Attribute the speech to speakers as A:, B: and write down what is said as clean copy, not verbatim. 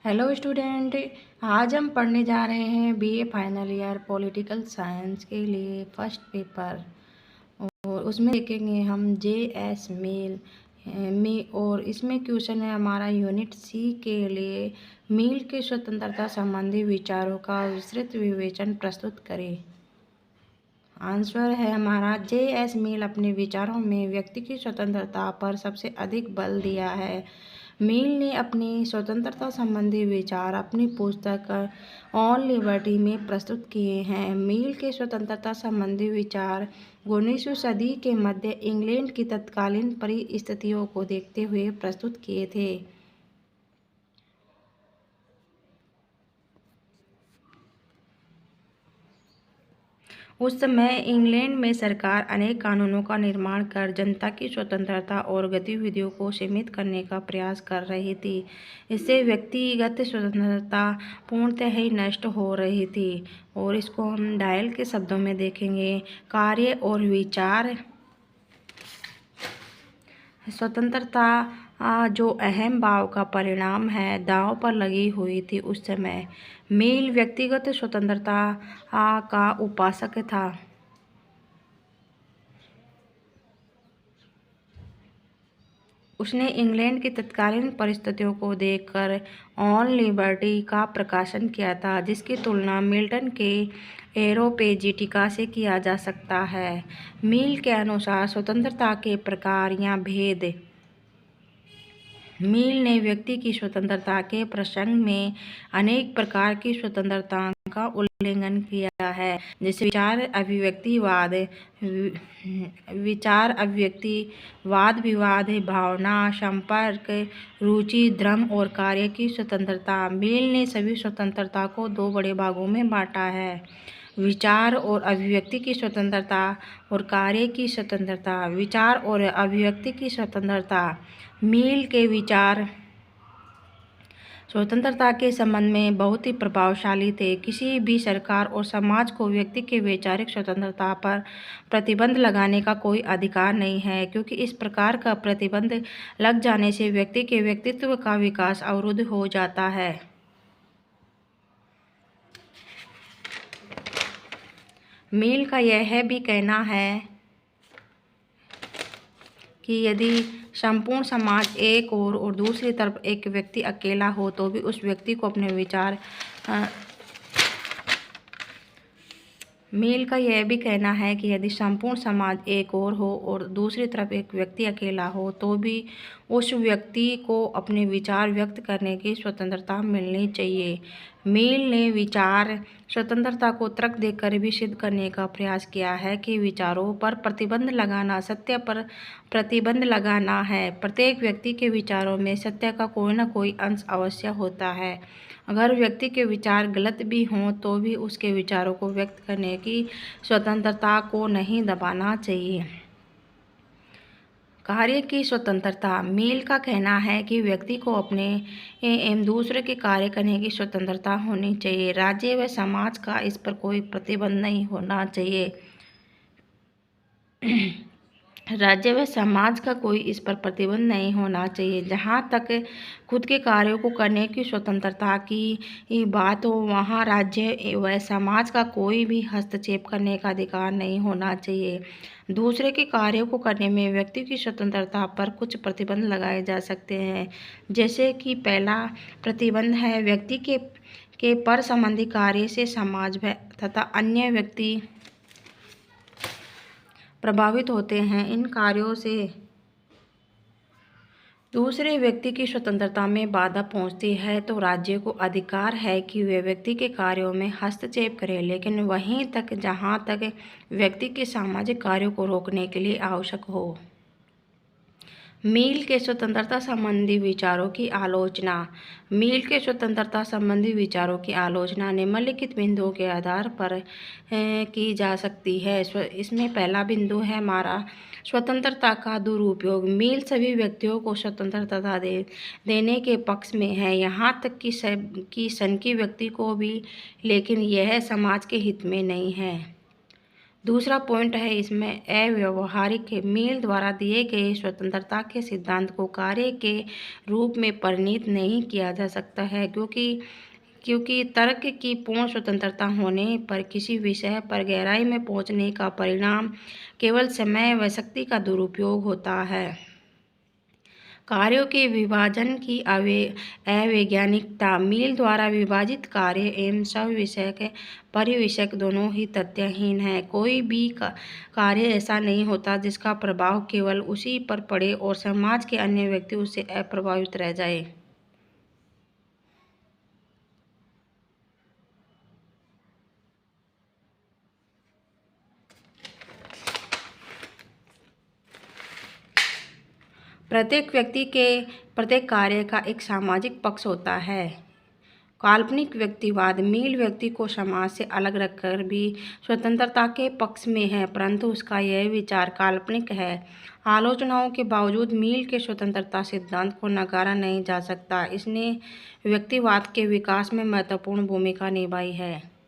A: Hello student. आज हम पढ़ने जा रहे हैं BA final year political science के लिए फर्स्ट पेपर। और उसमें देखेंगे हम जेएस मील में। और इसमें क्वेश्चन है हमारा यूनिट सी के लिए, मील के स्वतंत्रता संबंधी विचारों का विस्तृत विवेचन प्रस्तुत करें। आंसर है हमारा जेएस मील अपने विचारों में व्यक्ति की स्वतंत्रता पर सबसे अधिक बल दिया है। मील ने अपनी स्वतंत्रता संबंधी विचार अपनी पुस्तक ऑन लिबर्टी में प्रस्तुत किए हैं। मील के स्वतंत्रता संबंधी विचार 19वीं सदी के मध्य इंग्लैंड की तत्कालीन परिस्थितियों को देखते हुए प्रस्तुत किए थे। उस समय इंग्लैंड में सरकार अनेक कानूनों का निर्माण कर जनता की स्वतंत्रता और गतिविधियों को सीमित करने का प्रयास कर रही थी। इससे व्यक्तिगत स्वतंत्रता पूर्णतः ही नष्ट हो रही थी। और इसको हम डायल के शब्दों में देखेंगे, कार्य और विचार स्वतंत्रता जो अहम भाव का परिणाम है, दांव पर लगी हुई थी। उस समय मील व्यक्तिगत स्वतंत्रता का उपासक था। उसने इंग्लैंड की तत्कालीन परिस्थितियों को देखकर ऑन लिबर्टी का प्रकाशन किया था, जिसकी तुलना मिल्टन के एरोपेजिटिका से किया जा सकता है। मील के अनुसार स्वतंत्रता के प्रकार या भेद। मील ने व्यक्ति की स्वतंत्रता के प्रसंग में अनेक प्रकार की स्वतंत्रता का उल्लंघन किया है, जैसे विचार अभिव्यक्तिवाद, विवाद, भावना, संपर्क, रुचि, धर्म और कार्य की स्वतंत्रता। मील ने सभी स्वतंत्रता को दो बड़े भागों में बांटा है, विचार और अभिव्यक्ति की स्वतंत्रता और कार्य की स्वतंत्रता। विचार और अभिव्यक्ति की स्वतंत्रता। मील के विचार स्वतंत्रता के संबंध में बहुत ही प्रभावशाली थे। किसी भी सरकार और समाज को व्यक्ति के वैचारिक स्वतंत्रता पर प्रतिबंध लगाने का कोई अधिकार नहीं है, क्योंकि इस प्रकार का प्रतिबंध लग जाने से व्यक्ति के व्यक्तित्व का विकास अवरुद्ध हो जाता है। मील का यह भी कहना है कि यदि संपूर्ण समाज एक और दूसरी तरफ एक व्यक्ति अकेला हो तो भी उस व्यक्ति को अपने विचार मील का यह भी कहना है कि यदि संपूर्ण समाज एक ओर हो और दूसरी तरफ एक व्यक्ति अकेला हो तो भी उस व्यक्ति को अपने विचार व्यक्त करने की स्वतंत्रता मिलनी चाहिए। मील ने विचार स्वतंत्रता को तर्क देकर भी सिद्ध करने का प्रयास किया है कि विचारों पर प्रतिबंध लगाना सत्य पर प्रतिबंध लगाना है। प्रत्येक व्यक्ति के विचारों में सत्य का कोई न कोई अंश अवश्य होता है। अगर व्यक्ति के विचार गलत भी हों तो भी उसके विचारों को व्यक्त करने की स्वतंत्रता को नहीं दबाना चाहिए। कार्य की स्वतंत्रता। मील का कहना है कि व्यक्ति को अपने एवं दूसरे के कार्य करने की स्वतंत्रता होनी चाहिए। राज्य व समाज का इस पर कोई प्रतिबंध नहीं होना चाहिए। राज्य व समाज का कोई इस पर प्रतिबंध नहीं होना चाहिए। जहाँ तक खुद के कार्यों को करने की स्वतंत्रता की बात हो, वहाँ राज्य व समाज का कोई भी हस्तक्षेप करने का अधिकार नहीं होना चाहिए। दूसरे के कार्यों को करने में व्यक्ति की स्वतंत्रता पर कुछ प्रतिबंध लगाए जा सकते हैं, जैसे कि पहला प्रतिबंध है व्यक्ति के पर संबंधी कार्य से समाज तथा अन्य व्यक्ति प्रभावित होते हैं। इन कार्यों से दूसरे व्यक्ति की स्वतंत्रता में बाधा पहुंचती है तो राज्य को अधिकार है कि वे व्यक्ति के कार्यों में हस्तक्षेप करें, लेकिन वहीं तक जहां तक व्यक्ति के सामाजिक कार्यों को रोकने के लिए आवश्यक हो। मील के स्वतंत्रता संबंधी विचारों की आलोचना। मील के स्वतंत्रता संबंधी विचारों की आलोचना निम्नलिखित बिंदुओं के आधार पर की जा सकती है। इसमें पहला बिंदु है हमारा स्वतंत्रता का दुरुपयोग। मील सभी व्यक्तियों को स्वतंत्रता देने के पक्ष में है, यहाँ तक कि सनकी व्यक्ति को भी, लेकिन यह समाज के हित में नहीं है। दूसरा पॉइंट है इसमें अव्यावहारिक मील द्वारा दिए गए स्वतंत्रता के सिद्धांत को कार्य के रूप में परिणत नहीं किया जा सकता है, क्योंकि तर्क की पूर्ण स्वतंत्रता होने पर किसी विषय पर गहराई में पहुंचने का परिणाम केवल समय व शक्ति का दुरुपयोग होता है। कार्यों के विभाजन की अवैज्ञानिकता मील द्वारा विभाजित कार्य एवं सविषयक परिविषयक दोनों ही तथ्यहीन है। कोई भी कार्य ऐसा नहीं होता जिसका प्रभाव केवल उसी पर पड़े और समाज के अन्य व्यक्ति उससे अप्रभावित रह जाए। प्रत्येक व्यक्ति के प्रत्येक कार्य का एक सामाजिक पक्ष होता है। काल्पनिक व्यक्तिवाद मील व्यक्ति को समाज से अलग रखकर भी स्वतंत्रता के पक्ष में है, परंतु उसका यह विचार काल्पनिक है। आलोचनाओं के बावजूद मील के स्वतंत्रता सिद्धांत को नकारा नहीं जा सकता। इसने व्यक्तिवाद के विकास में महत्वपूर्ण भूमिका निभाई है।